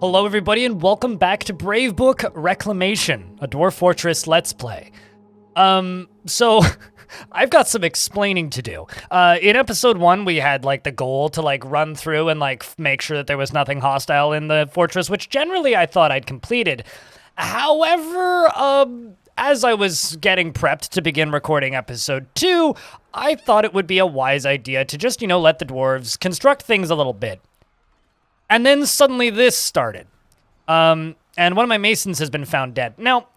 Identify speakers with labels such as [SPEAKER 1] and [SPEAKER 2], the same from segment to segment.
[SPEAKER 1] Hello everybody and welcome back to Bravebook Reclamation, a Dwarf Fortress Let's Play. So I've got some explaining to do. In episode 1, we had the goal to run through and make sure that there was nothing hostile in the fortress, which generally I thought I'd completed. However, as I was getting prepped to begin recording episode 2, I thought it would be a wise idea to just, let the dwarves construct things a little bit. And then suddenly this started. And one of my masons has been found dead. Now,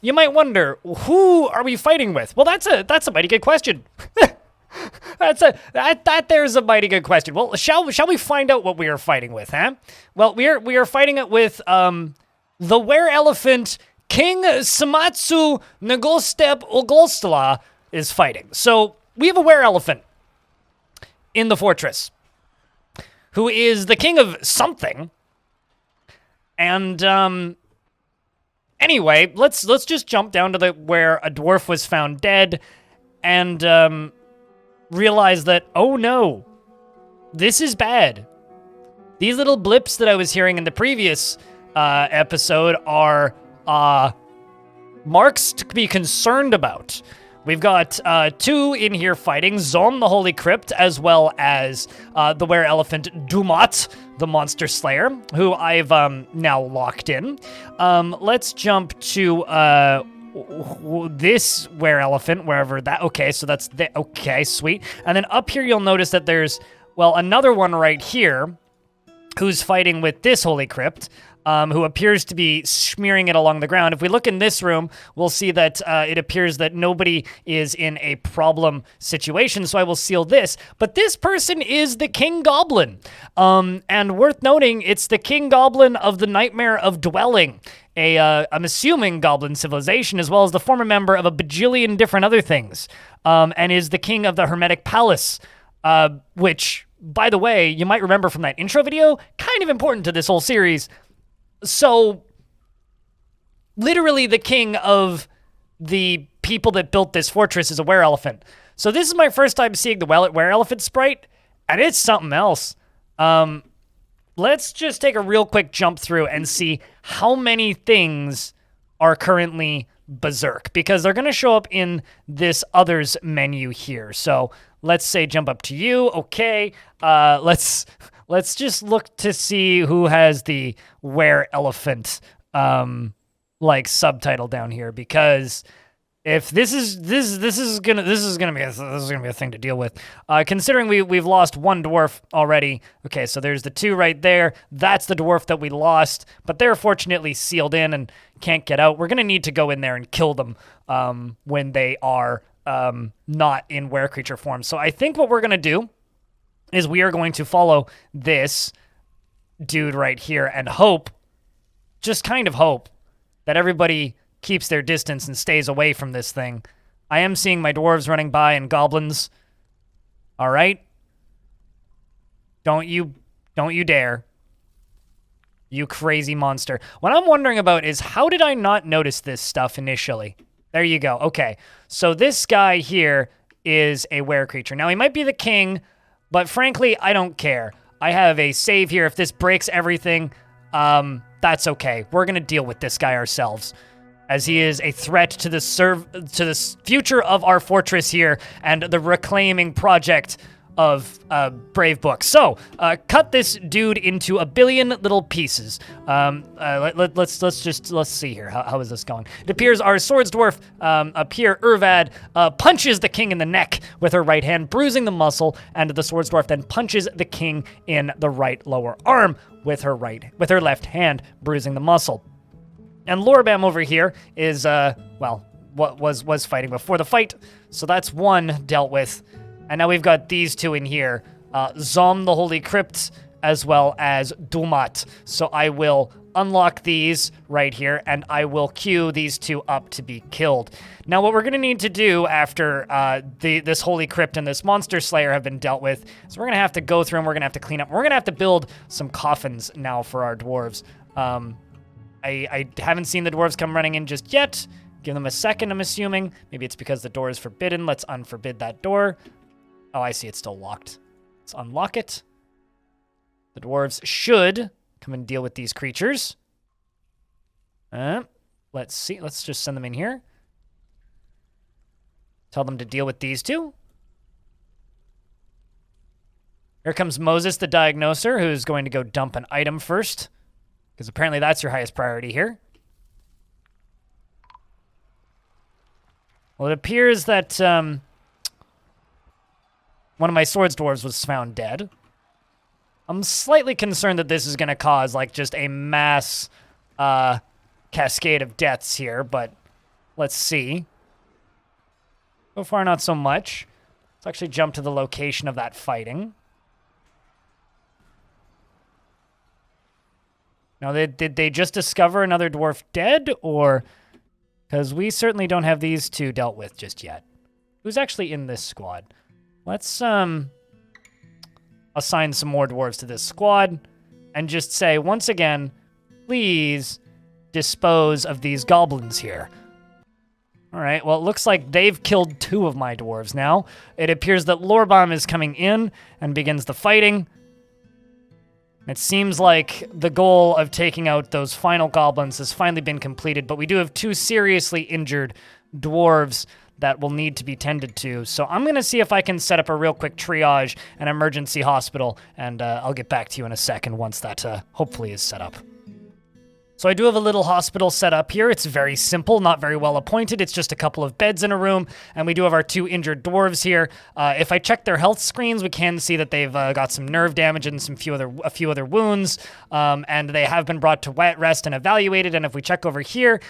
[SPEAKER 1] you might wonder, who are we fighting with? Well, that's a mighty good question. There's a mighty good question. Well, shall we find out what we are fighting with, huh? Well, we are fighting it with the were-elephant King Samatsu Nagostep Ogolstala is fighting. So we have a were-elephant in the fortress, who is the king of something. And anyway, let's just jump down to where a dwarf was found dead and realize that, oh no, this is bad. These little blips that I was hearing in the previous episode are marks to be concerned about. We've got 2 in here fighting, Zom the Holy Crypt, as well as the were-elephant Dumat, the monster slayer, who I've now locked in. Let's jump to this were-elephant, wherever that... Okay, so that's... Okay, sweet. And then up here you'll notice that there's, well, another one right here who's fighting with this Holy Crypt, who appears to be smearing it along the ground. If we look in this room, we'll see that it appears that nobody is in a problem situation, so I will seal this. But this person is the King Goblin. And worth noting, it's the King Goblin of the Nightmare of Dwelling, I'm assuming goblin civilization, as well as the former member of a bajillion different other things, and is the king of the Hermetic Palace, which, by the way, you might remember from that intro video, kind of important to this whole series. So, literally the king of the people that built this fortress is a were-elephant. So this is my first time seeing the were-elephant sprite, and it's something else. Let's just take a real quick jump through and see how many things are currently berserk, because they're going to show up in this others menu here. So let's say jump up to you. Okay, Let's just look to see who has the were-elephant subtitle down here, because if this is gonna be a thing to deal with. Considering we've lost one dwarf already. Okay, so there's the 2 right there. That's the dwarf that we lost, but they're fortunately sealed in and can't get out. We're gonna need to go in there and kill them when they are not in were-creature form. So I think what we're gonna do is we are going to follow this dude right here and hope, just kind of hope, that everybody keeps their distance and stays away from this thing. I am seeing my dwarves running by and goblins. All right? Don't you dare. You crazy monster. What I'm wondering about is, how did I not notice this stuff initially? There you go. Okay. So this guy here is a were-creature. Now, he might be the king, but frankly, I don't care. I have a save here. If this breaks everything, that's okay. We're going to deal with this guy ourselves, as he is a threat to the future of our fortress here and the reclaiming project of Bravebook. So, cut this dude into a billion little pieces. Let's see here. How is this going? It appears our swords dwarf up here, Urvad, punches the king in the neck with her right hand, bruising the muscle, and the swords dwarf then punches the king in the right lower arm with her left hand, bruising the muscle. And Lorbam over here is what was fighting before the fight. So that's one dealt with. And now we've got these 2 in here, Zom the Holy Crypt, as well as Dumat. So I will unlock these right here, and I will queue these 2 up to be killed. Now, what we're going to need to do after this Holy Crypt and this Monster Slayer have been dealt with is we're going to have to go through and we're going to have to clean up. We're going to have to build some coffins now for our dwarves. I haven't seen the dwarves come running in just yet. Give them a second, I'm assuming. Maybe it's because the door is forbidden. Let's unforbid that door. Oh, I see, it's still locked. Let's unlock it. The dwarves should come and deal with these creatures. Let's see. Let's just send them in here. Tell them to deal with these two. Here comes Moses, the diagnoser, who's going to go dump an item first, because apparently that's your highest priority here. Well, it appears that one of my swords dwarves was found dead. I'm slightly concerned that this is going to cause, like, just a mass cascade of deaths here, but let's see. So far, not so much. Let's actually jump to the location of that fighting. Now, did they just discover another dwarf dead, or... Because we certainly don't have these two dealt with just yet. Who's actually in this squad? Let's assign some more dwarves to this squad and just say, once again, please dispose of these goblins here. All right, well, it looks like they've killed 2 of my dwarves now. It appears that Lorbam is coming in and begins the fighting. It seems like the goal of taking out those final goblins has finally been completed, but we do have 2 seriously injured dwarves that will need to be tended to. So I'm going to see if I can set up a real quick triage and emergency hospital, and I'll get back to you in a second once that hopefully is set up. So I do have a little hospital set up here. It's very simple, not very well appointed. It's just a couple of beds in a room, and we do have our 2 injured dwarves here. If I check their health screens, we can see that they've got some nerve damage and a few other wounds, and they have been brought to wet rest and evaluated. And if we check over here,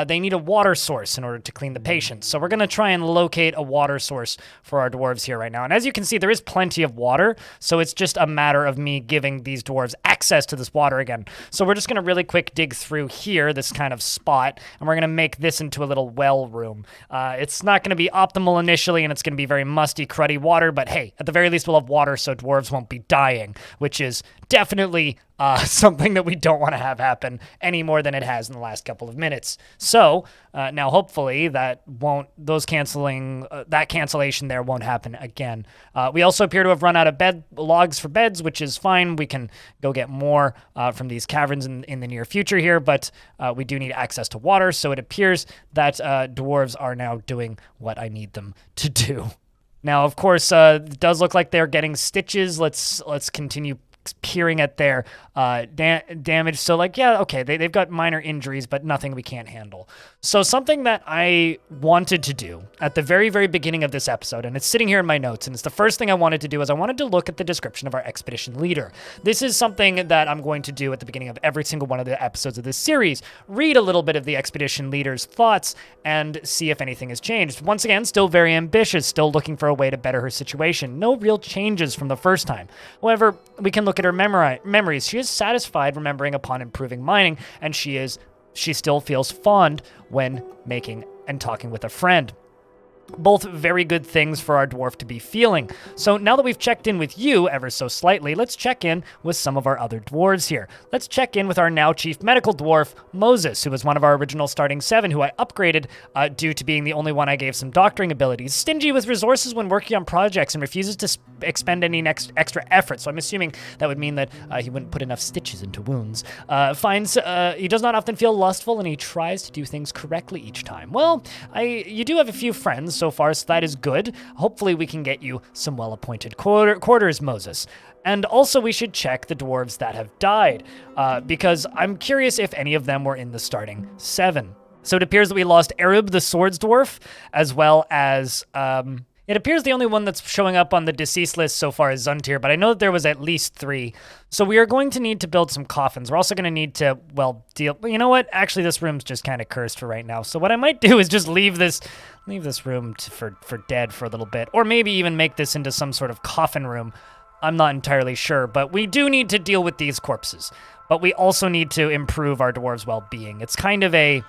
[SPEAKER 1] they need a water source in order to clean the patient. So we're going to try and locate a water source for our dwarves here right now. And as you can see, there is plenty of water, so it's just a matter of me giving these dwarves access to this water again. So we're just going to really quick dig through here, this kind of spot, and we're going to make this into a little well room. It's not going to be optimal initially, and it's going to be very musty, cruddy water, but hey, at the very least we'll have water so dwarves won't be dying, which is definitely something that we don't want to have happen any more than it has in the last couple of minutes. So now hopefully that cancellation there won't happen again. We also appear to have run out of logs for beds, which is fine. We can go get more from these caverns in the near future here, but we do need access to water, so it appears that dwarves are now doing what I need them to do. Now, of course, it does look like they're getting stitches. Let's continue peering at their damage. So, like, yeah, okay, they've got minor injuries, but nothing we can't handle. So something that I wanted to do at the very, very beginning of this episode, and it's sitting here in my notes, and it's the first thing I wanted to do, is I wanted to look at the description of our expedition leader. This is something that I'm going to do at the beginning of every single one of the episodes of this series. Read a little bit of the expedition leader's thoughts and see if anything has changed. Once again, still very ambitious, still looking for a way to better her situation. No real changes from the first time. However, we can look at her memories. She is satisfied remembering upon improving mining, and she still feels fond when making and talking with a friend. Both very good things for our dwarf to be feeling. So now that we've checked in with you ever so slightly, let's check in with some of our other dwarves here. Let's check in with our now chief medical dwarf, Moses, who was one of our original starting 7, who I upgraded due to being the only one I gave some doctoring abilities. Stingy with resources when working on projects and refuses to expend any extra effort. So I'm assuming that would mean that he wouldn't put enough stitches into wounds. He does not often feel lustful, and he tries to do things correctly each time. Well, you do have a few friends so far, so that is good. Hopefully we can get you some well-appointed quarters, Moses. And also we should check the dwarves that have died, because I'm curious if any of them were in the starting 7. So it appears that we lost Erub, the swords dwarf, as well as... It appears the only one that's showing up on the deceased list so far is Zuntir, but I know that there was at least 3. So we are going to need to build some coffins. We're also going to need to, well, you know what? Actually, this room's just kind of cursed for right now. So what I might do is just leave this room for dead for a little bit, or maybe even make this into some sort of coffin room. I'm not entirely sure, but we do need to deal with these corpses. But we also need to improve our dwarves' well-being. It's kind of a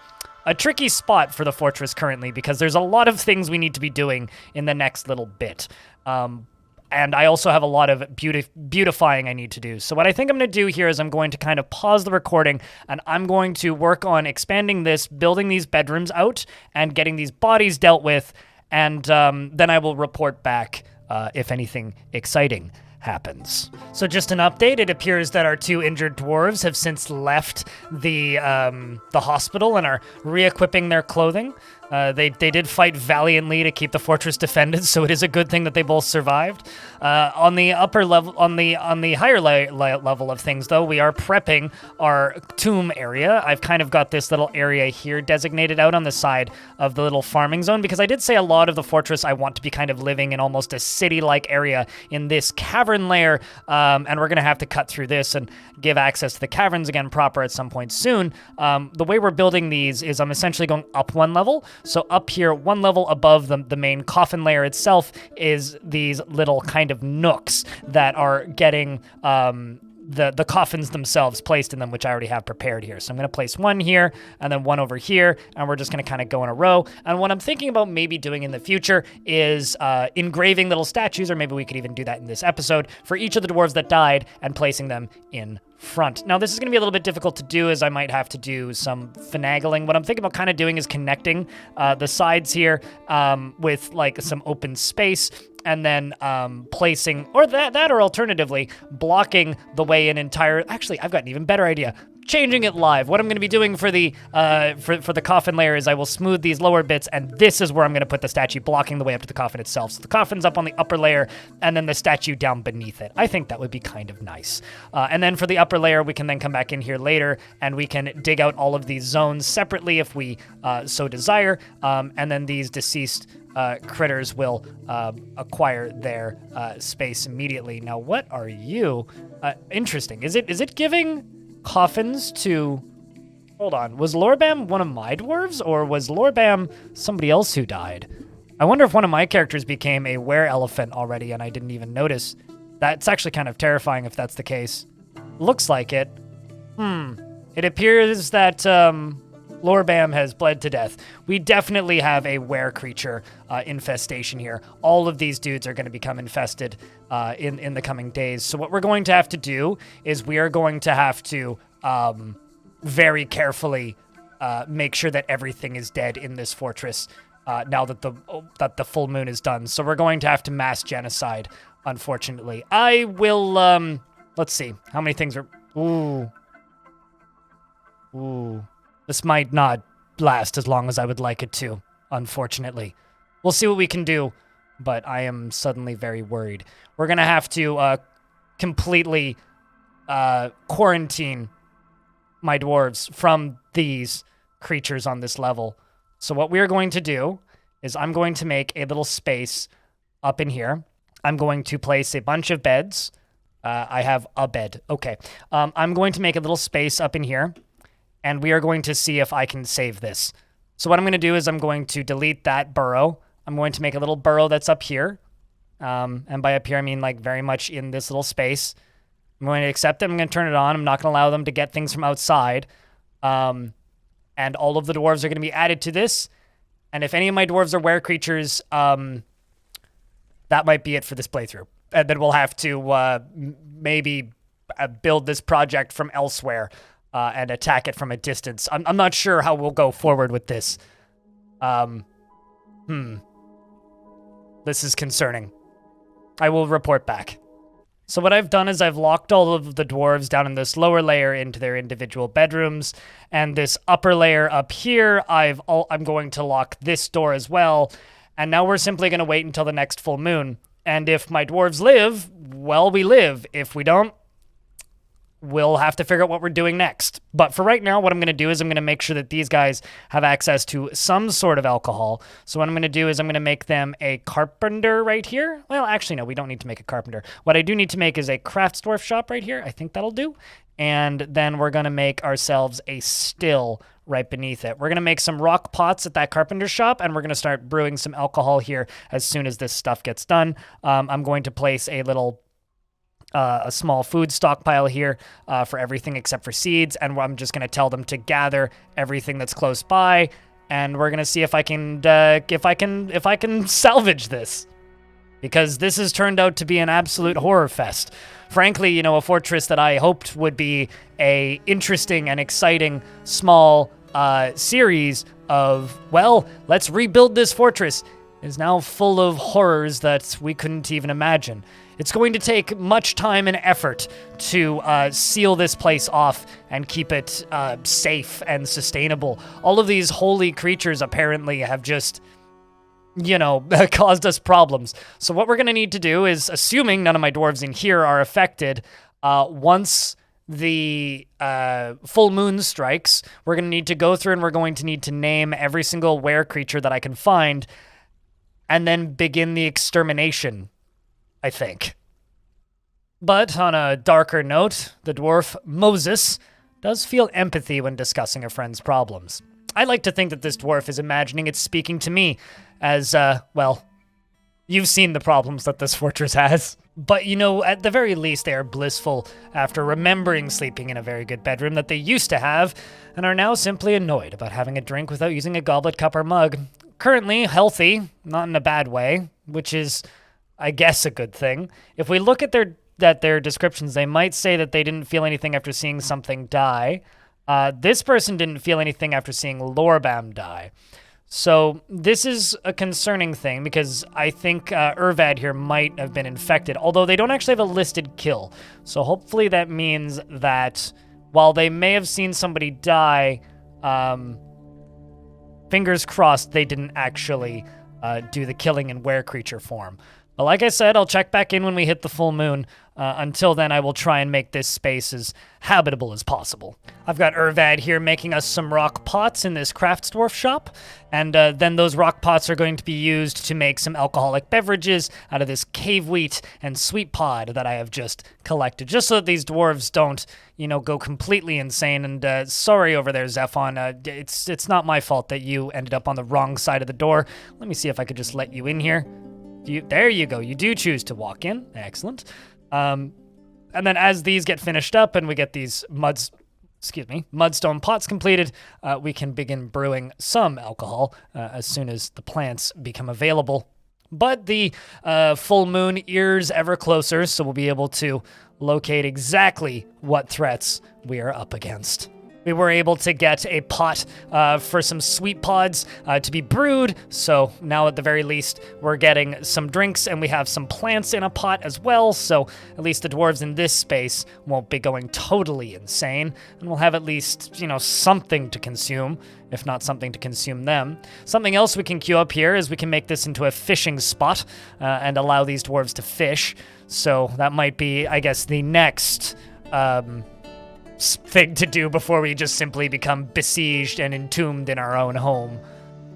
[SPEAKER 1] tricky spot for the fortress currently, because there's a lot of things we need to be doing in the next little bit. And I also have a lot of beautifying I need to do. So what I think I'm going to do here is I'm going to kind of pause the recording, and I'm going to work on expanding this, building these bedrooms out, and getting these bodies dealt with, and then I will report back if anything exciting happens. So just an update, it appears that our 2 injured dwarves have since left the hospital and are re-equipping their clothing. They did fight valiantly to keep the fortress defended, so it is a good thing that they both survived. On the upper level, on the higher level of things, though, we are prepping our tomb area. I've kind of got this little area here designated out on the side of the little farming zone, because I did say a lot of the fortress I want to be kind of living in almost a city-like area in this cavern layer, and we're going to have to cut through this and give access to the caverns again proper at some point soon. The way we're building these is I'm essentially going up 1 level. So up here, 1 level above the main coffin layer itself is these little kind of nooks that are getting the coffins themselves placed in them, which I already have prepared here. So I'm going to place 1 here and then 1 over here, and we're just going to kind of go in a row. And what I'm thinking about maybe doing in the future is engraving little statues, or maybe we could even do that in this episode, for each of the dwarves that died and placing them in front. Now, this is going to be a little bit difficult to do, as I might have to do some finagling. What I'm thinking about kind of doing is connecting the sides here with like some open space, and then placing, or that, or alternatively, blocking the way an entire, actually, I've got an even better idea. Changing it live. What I'm going to be doing for the for the coffin layer is I will smooth these lower bits, and this is where I'm going to put the statue, blocking the way up to the coffin itself. So the coffin's up on the upper layer, and then the statue down beneath it. I think that would be kind of nice. And then for the upper layer, we can then come back in here later, and we can dig out all of these zones separately if we so desire. And then these deceased critters will acquire their space immediately. Now, what are you? Interesting. Is it giving coffins to... Hold on. Was Lorbam one of my dwarves, or was Lorbam somebody else who died? I wonder if one of my characters became a were-elephant already and I didn't even notice. That's actually kind of terrifying if that's the case. Looks like it. It appears that Lorbam has bled to death. We definitely have a were creature infestation here. All of these dudes are going to become infested in the coming days. So what we're going to have to do is we are going to have to very carefully make sure that everything is dead in this fortress now that the full moon is done. So we're going to have to mass genocide, unfortunately. I will, let's see. How many things are... Ooh. This might not last as long as I would like it to, unfortunately. We'll see what we can do, but I am suddenly very worried. We're going to have to completely quarantine my dwarves from these creatures on this level. So what we are going to do is I'm going to make a little space up in here. I'm going to place a bunch of beds. I have a bed. Okay. I'm going to make a little space up in here, and we are going to see if I can save this. So what I'm going to do is I'm going to delete that burrow. I'm going to make a little burrow that's up here. And by up here, I mean like very much in this little space. I'm going to accept it. I'm going to turn it on. I'm not going to allow them to get things from outside. And all of the dwarves are going to be added to this. And if any of my dwarves are were creatures, that might be it for this playthrough. And then we'll have to maybe build this project from elsewhere. And attack it from a distance. I'm not sure how we'll go forward with this. This is concerning. I will report back. So what I've done is I've locked all of the dwarves down in this lower layer into their individual bedrooms, and this upper layer up here, I'm going to lock this door as well. And now we're simply going to wait until the next full moon. And if my dwarves live, well, we live. If we don't, we'll have to figure out what we're doing next. But for right now, what I'm going to do is I'm going to make sure that these guys have access to some sort of alcohol. So what I'm going to do is I'm going to make them a carpenter right here. Well, actually, no, we don't need to make a carpenter. What I do need to make is a crafts dwarf shop right here. I think that'll do. And then we're going to make ourselves a still right beneath it. We're going to make some rock pots at that carpenter shop, and we're going to start brewing some alcohol here as soon as this stuff gets done. I'm going to place a small food stockpile here for everything except for seeds, and I'm just going to tell them to gather everything that's close by, and we're going to see if I can salvage this, because this has turned out to be an absolute horror fest. Frankly, a fortress that I hoped would be a interesting and exciting small series of, well, let's rebuild this fortress, is now full of horrors that we couldn't even imagine. It's going to take much time and effort to seal this place off and keep it safe and sustainable. All of these holy creatures apparently have just, caused us problems. So what we're going to need to do is, assuming none of my dwarves in here are affected, once the full moon strikes, we're going to need to go through and we're going to need to name every single were creature that I can find and then begin the extermination, I think. But on a darker note, the dwarf Moses does feel empathy when discussing a friend's problems. I like to think that this dwarf is imagining it's speaking to me as, you've seen the problems that this fortress has. But, at the very least, they are blissful after remembering sleeping in a very good bedroom that they used to have, and are now simply annoyed about having a drink without using a goblet, cup, or mug. Currently healthy, not in a bad way, which is, I guess, a good thing. If we look at their descriptions, they might say that they didn't feel anything after seeing something die. This person didn't feel anything after seeing Lorbam die. So this is a concerning thing because I think Urvad here might have been infected, although they don't actually have a listed kill. So hopefully that means that while they may have seen somebody die, fingers crossed they didn't actually do the killing in were creature form. But like I said, I'll check back in when we hit the full moon. Until then, I will try and make this space as habitable as possible. I've got Urvad here making us some rock pots in this crafts dwarf shop, and then those rock pots are going to be used to make some alcoholic beverages out of this cave wheat and sweet pod that I have just collected, just so that these dwarves don't, go completely insane. And sorry over there, Zephon, it's not my fault that you ended up on the wrong side of the door. Let me see if I could just let you in here. There you go. You do choose to walk in. Excellent. And then as these get finished up and we get these mudstone pots completed, we can begin brewing some alcohol as soon as the plants become available. But the full moon ears ever closer, so we'll be able to locate exactly what threats we are up against. We were able to get a pot for some sweet pods to be brewed, so now at the very least we're getting some drinks and we have some plants in a pot as well, so at least the dwarves in this space won't be going totally insane, and we'll have at least, something to consume, if not something to consume them. Something else we can queue up here is we can make this into a fishing spot and allow these dwarves to fish, so that might be, I guess, the next thing to do before we just simply become besieged and entombed in our own home.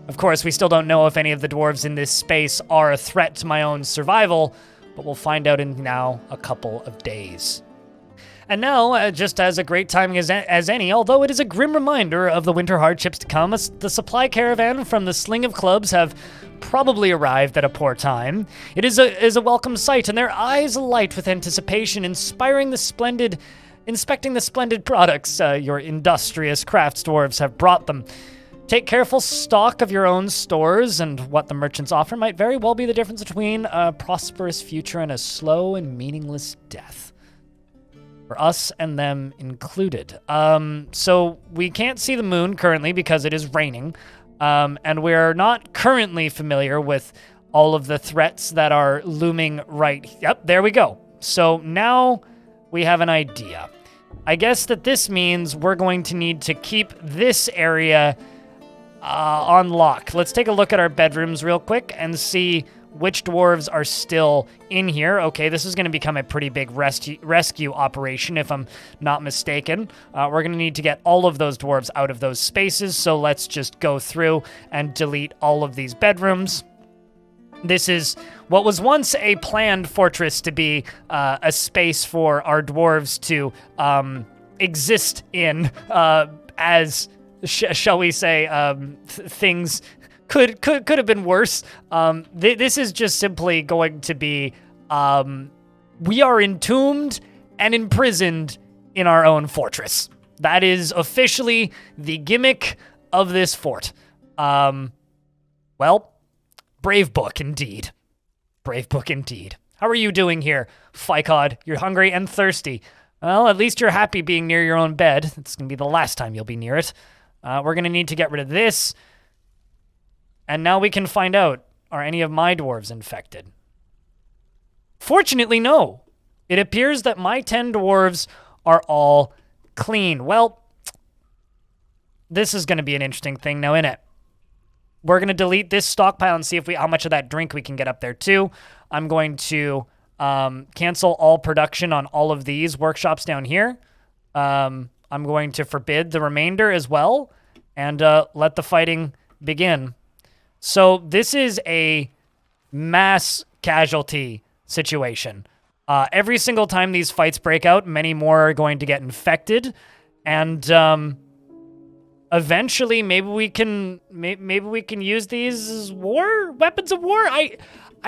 [SPEAKER 1] Of course, we still don't know if any of the dwarves in this space are a threat to my own survival, but we'll find out in now a couple of days. And now, just as a great timing as any, although it is a grim reminder of the winter hardships to come, the supply caravan from the Sling of Clubs have probably arrived at a poor time. It is a welcome sight, and their eyes alight with anticipation, inspiring inspecting the splendid products your industrious crafts dwarves have brought them. Take careful stock of your own stores, and what the merchants offer might very well be the difference between a prosperous future and a slow and meaningless death. For us and them included. So we can't see the moon currently because it is raining, and we're not currently familiar with all of the threats that are looming right... Yep, there we go. So now we have an idea. I guess that this means we're going to need to keep this area on lock. Let's take a look at our bedrooms real quick and see which dwarves are still in here. Okay, this is going to become a pretty big rescue operation, if I'm not mistaken. We're going to need to get all of those dwarves out of those spaces, so let's just go through and delete all of these bedrooms. This is what was once a planned fortress to be a space for our dwarves to exist in as, shall we say, things could have been worse. This is just simply going to be, we are entombed and imprisoned in our own fortress. That is officially the gimmick of this fort. Well, Bravebook indeed. Bravebook indeed. How are you doing here, Ficod? You're hungry and thirsty. Well, at least you're happy being near your own bed. It's going to be the last time you'll be near it. We're going to need to get rid of this. And now we can find out, are any of my dwarves infected? Fortunately, no. It appears that my 10 dwarves are all clean. Well, this is going to be an interesting thing now, isn't it? We're going to delete this stockpile and see if how much of that drink we can get up there too. I'm going to cancel all production on all of these workshops down here. I'm going to forbid the remainder as well and let the fighting begin. So this is a mass casualty situation. Every single time these fights break out, many more are going to get infected, and eventually maybe we can use these as weapons of war. I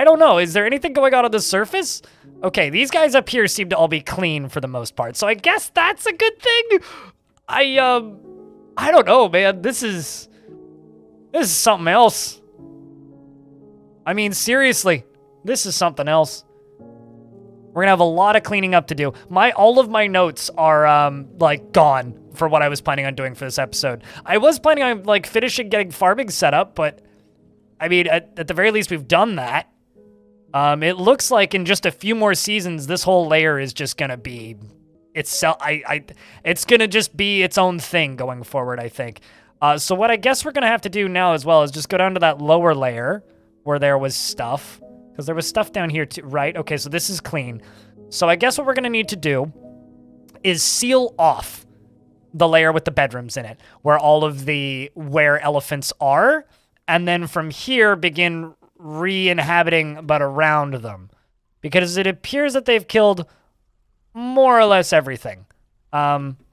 [SPEAKER 1] don't know. Is there anything going on the surface? Okay, these guys up here seem to all be clean for the most part, so I guess that's a good thing. I don't know, man. This is something else. I mean, seriously, this is something else. We're gonna have a lot of cleaning up to do. All of my notes are like gone for what I was planning on doing for this episode. I was planning on like finishing getting farming set up, but I mean, at the very least, we've done that. It looks like in just a few more seasons, this whole layer is just gonna be itself. It's gonna just be its own thing going forward, I think. So what I guess we're gonna have to do now as well is just go down to that lower layer where there was stuff. Because there was stuff down here too, right? Okay, so this is clean. So I guess what we're going to need to do is seal off the layer with the bedrooms in it, where all of the were elephants are, and then from here begin re-inhabiting but around them. Because it appears that they've killed more or less everything.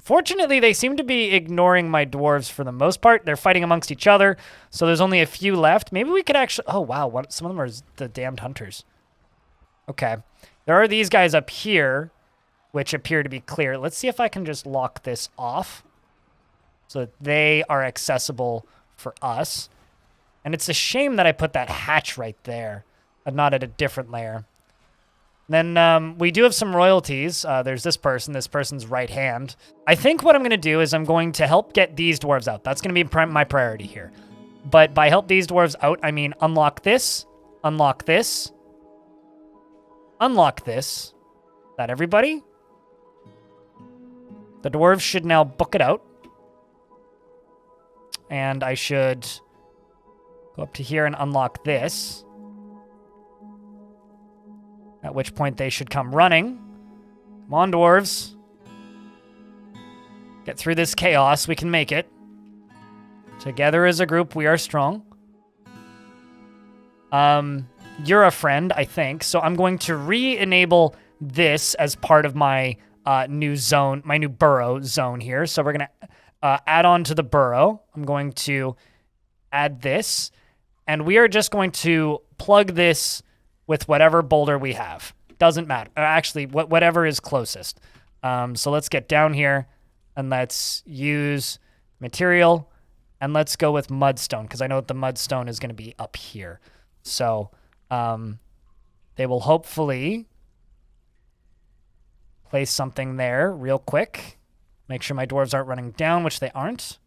[SPEAKER 1] Fortunately, they seem to be ignoring my dwarves for the most part. They're fighting amongst each other, so there's only a few left. Maybe we could actually... Oh, wow, some of them are the damned hunters. Okay. There are these guys up here, which appear to be clear. Let's see if I can just lock this off so that they are accessible for us. And it's a shame that I put that hatch right there and not at a different layer. Then we do have some royalties. There's this person's right hand. I think what I'm going to do is I'm going to help get these dwarves out. That's going to be my priority here. But by help these dwarves out, I mean unlock this, unlock this, unlock this. Is that everybody? The dwarves should now book it out. And I should go up to here and unlock this. At which point they should come running. Come on, dwarves. Get through this chaos. We can make it. Together as a group, we are strong. You're a friend, I think. So I'm going to re-enable this as part of my new zone, my new burrow zone here. So we're going to add on to the burrow. I'm going to add this. And we are just going to plug this with whatever boulder we have. Doesn't matter. Actually, whatever is closest. So let's get down here and let's use material and let's go with mudstone because I know that the mudstone is going to be up here. So they will hopefully place something there real quick. Make sure my dwarves aren't running down, which they aren't.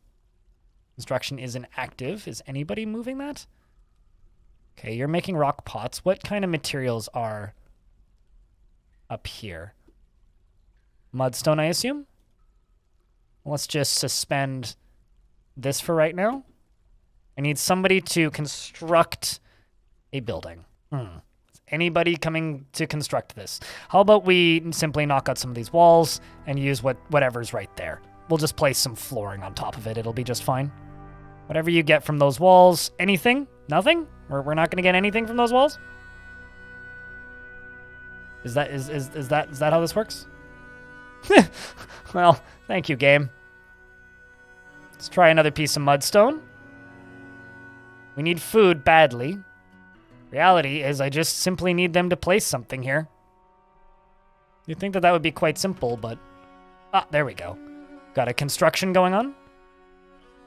[SPEAKER 1] Construction isn't active. Is anybody moving that? Okay, you're making rock pots. What kind of materials are up here? Mudstone, I assume? Let's just suspend this for right now. I need somebody to construct a building. Is anybody coming to construct this? How about we simply knock out some of these walls and use whatever's right there? We'll just place some flooring on top of it. It'll be just fine. Whatever you get from those walls. Anything? Nothing? We're not going to get anything from those walls? Is that how this works? Well, thank you, game. Let's try another piece of mudstone. We need food badly. Reality is I just simply need them to place something here. You'd think that would be quite simple, but... Ah, there we go. Got a construction going on,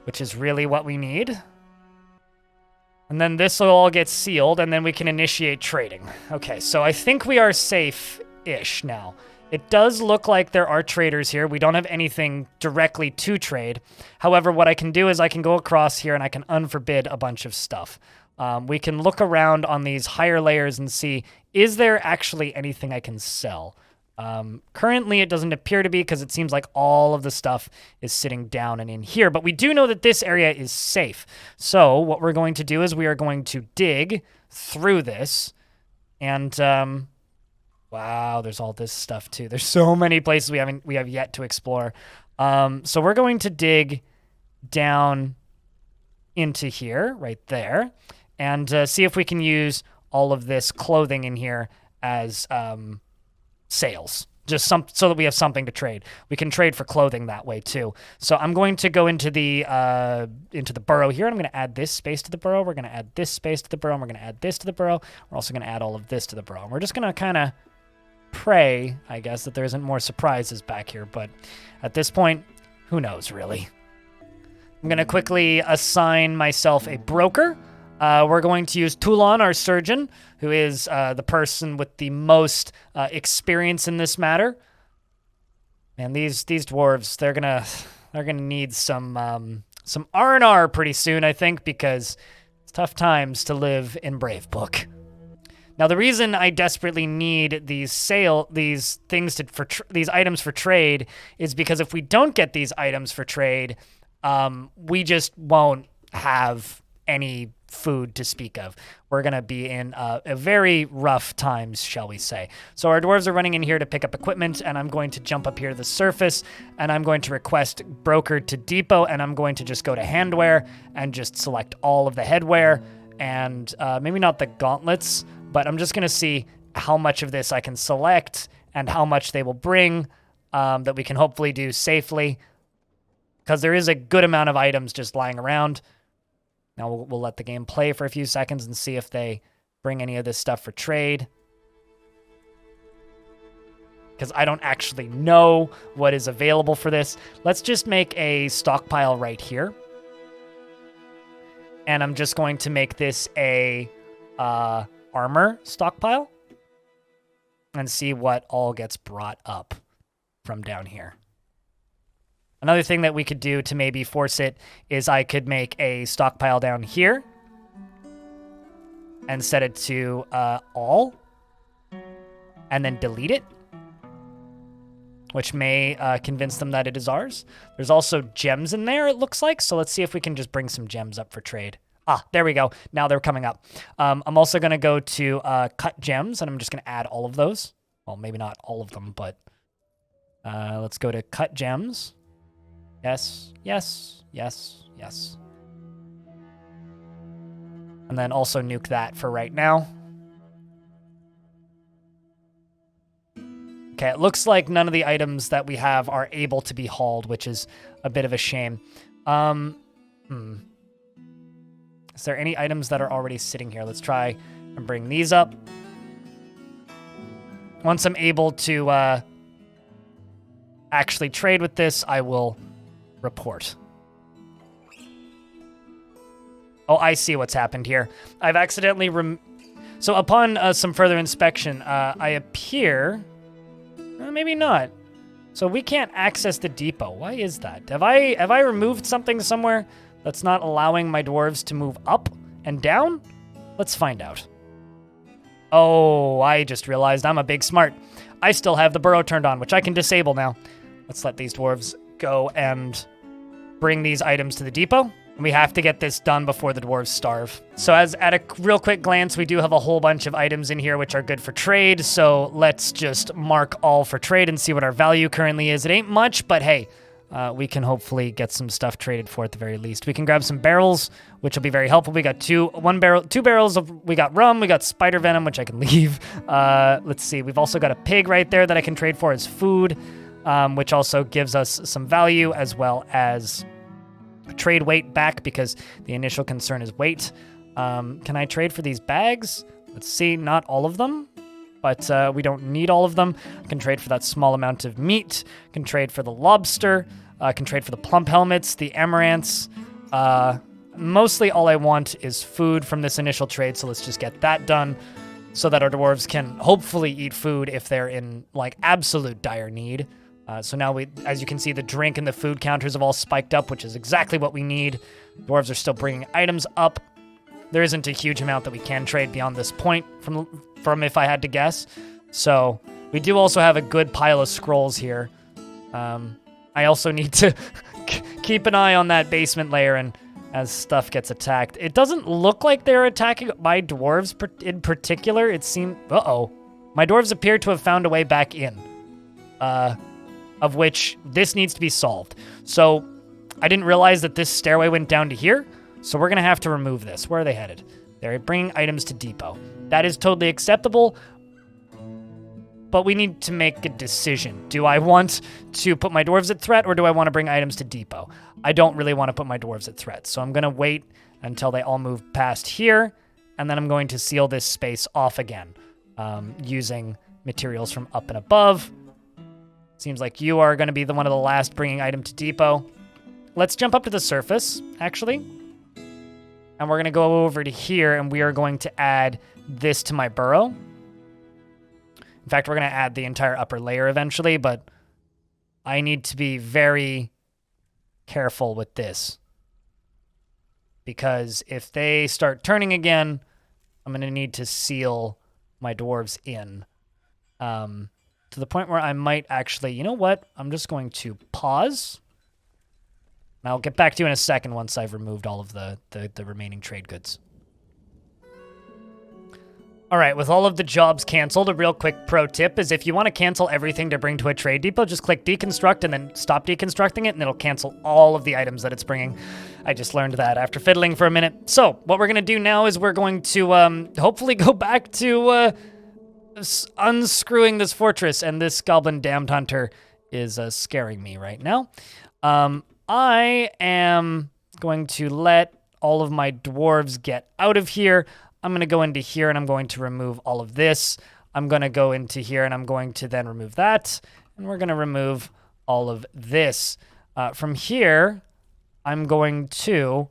[SPEAKER 1] which is really what we need. And then this will all get sealed, and then we can initiate trading. Okay, so I think we are safe-ish now. It does look like there are traders here. We don't have anything directly to trade. However, what I can do is I can go across here and I can unforbid a bunch of stuff. we can look around on these higher layers and see, is there actually anything I can sell? Currently, it doesn't appear to be because it seems like all of the stuff is sitting down and in here. But we do know that this area is safe. So what we're going to do is we are going to dig through this. And, wow, there's all this stuff too. There's so many places we have yet to explore. So we're going to dig down into here, right there, and see if we can use all of this clothing in here as sales, just so that we have something to trade. We can trade for clothing that way too. So I'm going to go into the burrow here, and I'm going to add this space to the burrow. We're going to add this space to the burrow, and we're going to add this to the burrow. We're also going to add all of this to the burrow. And we're just going to kind of pray, I guess, that there isn't more surprises back here. But at this point, who knows, really? I'm going to quickly assign myself a broker. We're going to use Toulon, our surgeon, who is the person with the most experience in this matter. And these dwarves, they're gonna need some R&R pretty soon, I think, because it's tough times to live in Bravebook. Now, the reason I desperately need these items for trade is because if we don't get these items for trade, we just won't have any food to speak of. We're going to be in a very rough times, shall we say. So our dwarves are running in here to pick up equipment, and I'm going to jump up here to the surface, and I'm going to request broker to depot, and I'm going to just go to handwear and just select all of the headwear, and maybe not the gauntlets, but I'm just going to see how much of this I can select and how much they will bring that we can hopefully do safely, because there is a good amount of items just lying around. Now we'll let the game play for a few seconds and see if they bring any of this stuff for trade. Because I don't actually know what is available for this. Let's just make a stockpile right here. And I'm just going to make this a armor stockpile. And see what all gets brought up from down here. Another thing that we could do to maybe force it is I could make a stockpile down here and set it to all and then delete it, which may convince them that it is ours. There's also gems in there, it looks like, so let's see if we can just bring some gems up for trade. Ah, there we go. Now they're coming up. I'm also going to go to cut gems, and I'm just going to add all of those. Well, maybe not all of them, but let's go to cut gems. Yes, yes, yes, yes. And then also nuke that for right now. Okay, it looks like none of the items that we have are able to be hauled, which is a bit of a shame. Is there any items that are already sitting here? Let's try and bring these up. Once I'm able to actually trade with this, I will report. Oh, I see what's happened here. I've accidentally so upon some further inspection, I appear... maybe not. So we can't access the depot. Why is that? Have I removed something somewhere that's not allowing my dwarves to move up and down? Let's find out. Oh, I just realized I'm a big smart. I still have the burrow turned on, which I can disable now. Let's let these dwarves go and bring these items to the depot. We have to get this done before the dwarves starve. So as at a real quick glance, we do have a whole bunch of items in here which are good for trade. So let's just mark all for trade and see what our value currently is. It ain't much, but hey, we can hopefully get some stuff traded for at the very least. We can grab some barrels, which will be very helpful. We got two barrels of, we got rum, we got spider venom, which I can leave. Let's see, we've also got a pig right there that I can trade for as food, which also gives us some value as well as trade weight back because the initial concern is weight. Can I trade for these bags? Let's see, not all of them, but we don't need all of them. I can trade for that small amount of meat, can trade for the lobster, can trade for the plump helmets, the amaranths. Mostly all I want is food from this initial trade, so let's just get that done so that our dwarves can hopefully eat food if they're in like absolute dire need. So now as you can see, the drink and the food counters have all spiked up, which is exactly what we need. Dwarves are still bringing items up. there isn't a huge amount that we can trade beyond this point from if I had to guess. So we do also have a good pile of scrolls here. I also need to keep an eye on that basement layer and as stuff gets attacked. It doesn't look like they're attacking my dwarves in particular. It seemed... Uh-oh. My dwarves appear to have found a way back in. Of which this needs to be solved. So I didn't realize that this stairway went down to here. So we're going to have to remove this. Where are they headed? They're bringing items to depot. That is totally acceptable. But we need to make a decision. Do I want to put my dwarves at threat or do I want to bring items to depot? I don't really want to put my dwarves at threat. So I'm going to wait until they all move past here. And then I'm going to seal this space off again using materials from up and above. Seems like you are going to be one of the last bringing item to depot. Let's jump up to the surface, actually. And we're going to go over to here and we are going to add this to my burrow. In fact, we're going to add the entire upper layer eventually, but I need to be very careful with this. Because if they start turning again, I'm going to need to seal my dwarves in. To the point where I might actually... You know what? I'm just going to pause. And I'll get back to you in a second once I've removed all of the remaining trade goods. All right, with all of the jobs canceled, a real quick pro tip is if you want to cancel everything to bring to a trade depot, just click deconstruct and then stop deconstructing it, and it'll cancel all of the items that it's bringing. I just learned that after fiddling for a minute. So what we're going to do now is we're going to hopefully go back to unscrewing this fortress, and this goblin damned hunter is scaring me right now. I am going to let all of my dwarves get out of here. I'm going to go into here and I'm going to remove all of this. I'm going to go into here and I'm going to then remove that. And we're going to remove all of this. From here, I'm going to,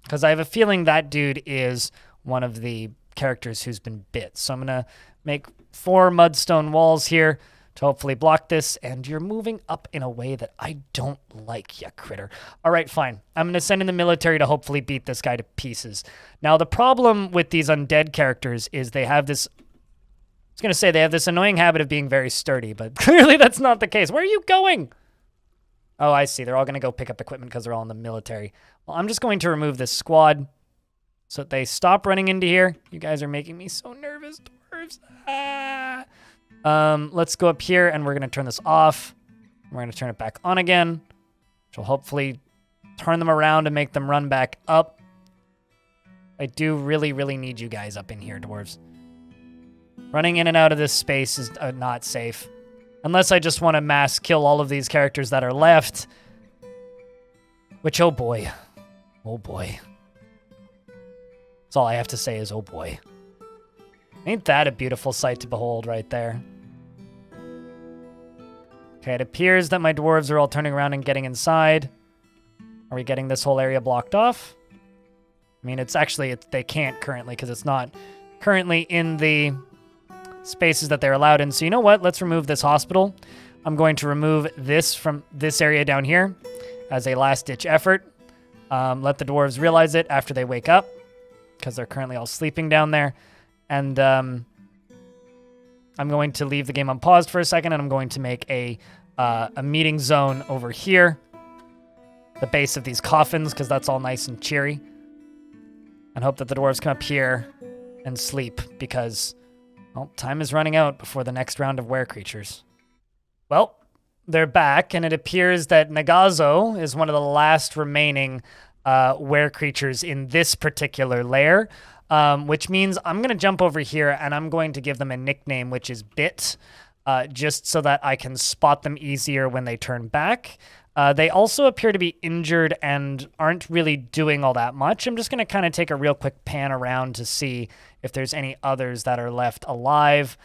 [SPEAKER 1] because I have a feeling that dude is one of the characters who's been bit. So I'm going to make 4 mudstone walls here to hopefully block this, and you're moving up in a way that I don't like, you critter. All right, fine. I'm going to send in the military to hopefully beat this guy to pieces. Now, the problem with these undead characters is they have this... I was going to say they have this annoying habit of being very sturdy, but clearly that's not the case. Where are you going? Oh, I see. They're all going to go pick up equipment because they're all in the military. Well, I'm just going to remove this squad so that they stop running into here. You guys are making me so nervous, dwarves. Ah. Let's go up here and we're going to turn this off. We're going to turn it back on again, which will hopefully turn them around and make them run back up. I do really, really need you guys up in here, dwarves. Running in and out of this space is not safe. Unless I just want to mass kill all of these characters that are left. Which, oh boy. Oh boy. That's all I have to say is, oh boy. Ain't that a beautiful sight to behold right there? Okay, it appears that my dwarves are all turning around and getting inside. Are we getting this whole area blocked off? I mean, it's actually, they can't currently because it's not currently in the spaces that they're allowed in. So you know what? Let's remove this hospital. I'm going to remove this from this area down here as a last-ditch effort. Let the dwarves realize it after they wake up because they're currently all sleeping down there. And I'm going to leave the game unpaused for a second, and I'm going to make a meeting zone over here, the base of these coffins, because that's all nice and cheery. And hope that the dwarves come up here and sleep, because, well, time is running out before the next round of were creatures. Well, they're back, and it appears that Nagazo is one of the last remaining were creatures in this particular lair. Which means I'm going to jump over here and I'm going to give them a nickname, which is Bit, just so that I can spot them easier when they turn back. They also appear to be injured and aren't really doing all that much. I'm just going to kind of take a real quick pan around to see if there's any others that are left alive,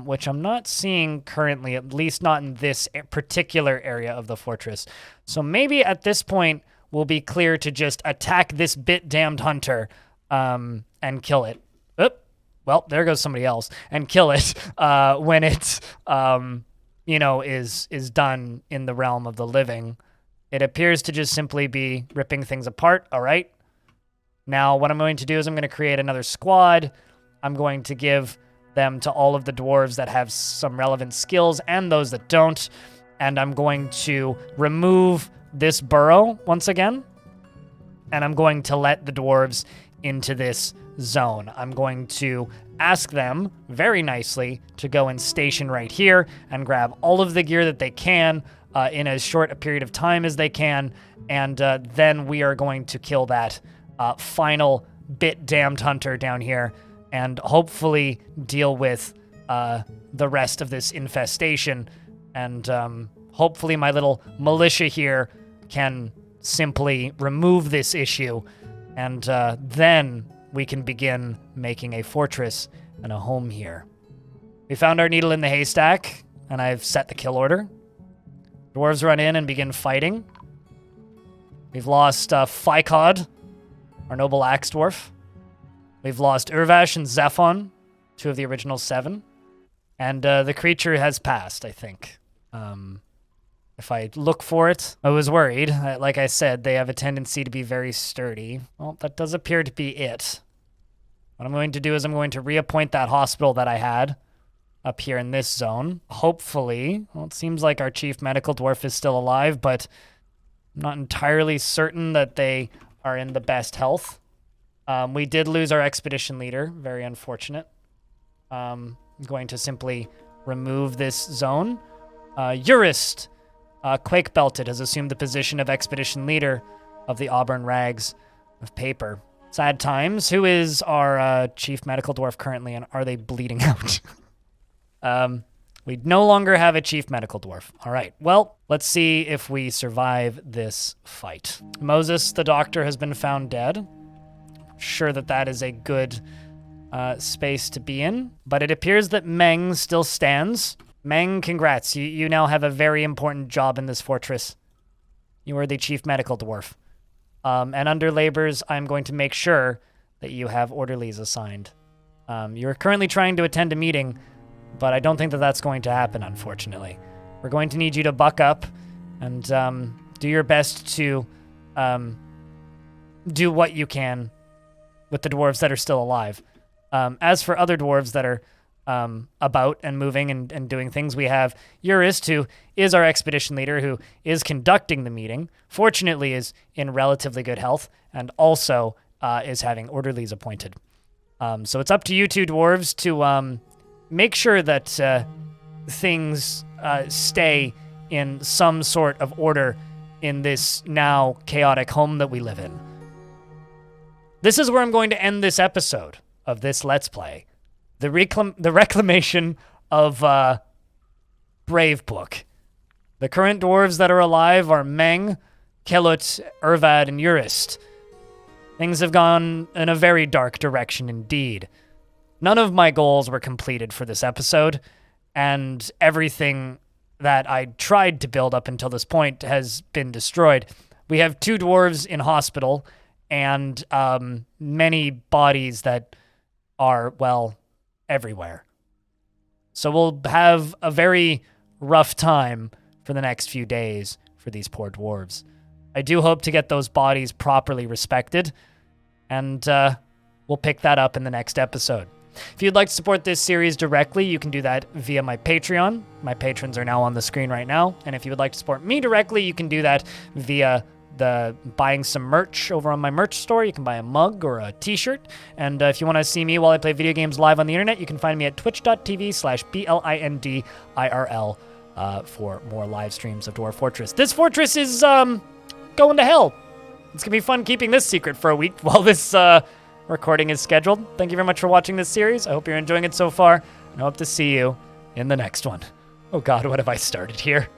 [SPEAKER 1] which I'm not seeing currently, at least not in this particular area of the fortress. So maybe at this point, we'll be clear to just attack this Bit-damned hunter, and kill it. Oop. Well, there goes somebody else. And kill it when it, you know, is done in the realm of the living. It appears to just simply be ripping things apart. All right. Now, what I'm going to do is I'm going to create another squad. I'm going to give them to all of the dwarves that have some relevant skills and those that don't. And I'm going to remove this burrow once again. And I'm going to let the dwarves into this zone. I'm going to ask them very nicely to go and station right here and grab all of the gear that they can in as short a period of time as they can. And then we are going to kill that final bit damned hunter down here and hopefully deal with the rest of this infestation. And hopefully my little militia here can simply remove this issue. And then we can begin making a fortress and a home here. We found our needle in the haystack, and I've set the kill order. Dwarves run in and begin fighting. We've lost Ficod, our noble axe dwarf. We've lost Urvash and Zephon, 2 of the original 7. And the creature has passed, I think. If I look for it, I was worried. Like I said, they have a tendency to be very sturdy. Well, that does appear to be it. What I'm going to do is I'm going to reappoint that hospital that I had up here in this zone. Hopefully, well, it seems like our chief medical dwarf is still alive, but I'm not entirely certain that they are in the best health. We did lose our expedition leader. Very unfortunate. I'm going to simply remove this zone. Urist, Quake Belted, has assumed the position of expedition leader of the Auburn Rags of Paper. Sad times. Who is our chief medical dwarf currently, and are they bleeding out? We no longer have a chief medical dwarf. All right, well, let's see if we survive this fight. Moses, the doctor, has been found dead. Sure that is a good space to be in, but it appears that Meng still stands. Meng, congrats. You now have a very important job in this fortress. You are the chief medical dwarf. And under labors, I'm going to make sure that you have orderlies assigned. You're currently trying to attend a meeting, but I don't think that that's going to happen, unfortunately. We're going to need you to buck up and do your best to do what you can with the dwarves that are still alive. As for other dwarves that are about and moving and doing things, we have Urist, who is our expedition leader, who is conducting the meeting, fortunately is in relatively good health, and also is having orderlies appointed. So it's up to you two dwarves to make sure that things stay in some sort of order in this now chaotic home that we live in. This is where I'm going to end this episode of this Let's Play. The reclamation of Bravebook. The current dwarves that are alive are Meng, Kelut, Urvad, and Urist. Things have gone in a very dark direction indeed. None of my goals were completed for this episode, and everything that I tried to build up until this point has been destroyed. We have 2 dwarves in hospital, and many bodies that are, well, everywhere. So we'll have a very rough time for the next few days for these poor dwarves. I do hope to get those bodies properly respected, and we'll pick that up in the next episode. If you'd like to support this series directly, you can do that via my Patreon. My patrons are now on the screen right now. And if you would like to support me directly, you can do that via the buying some merch over on my merch store. You can buy a mug or a t-shirt. And if you want to see me while I play video games live on the internet, you can find me at twitch.tv/BLINDIRL for more live streams of Dwarf Fortress. This fortress is going to hell. It's going to be fun keeping this secret for a week while this recording is scheduled. Thank you very much for watching this series. I hope you're enjoying it so far, and I hope to see you in the next one. Oh God, what have I started here?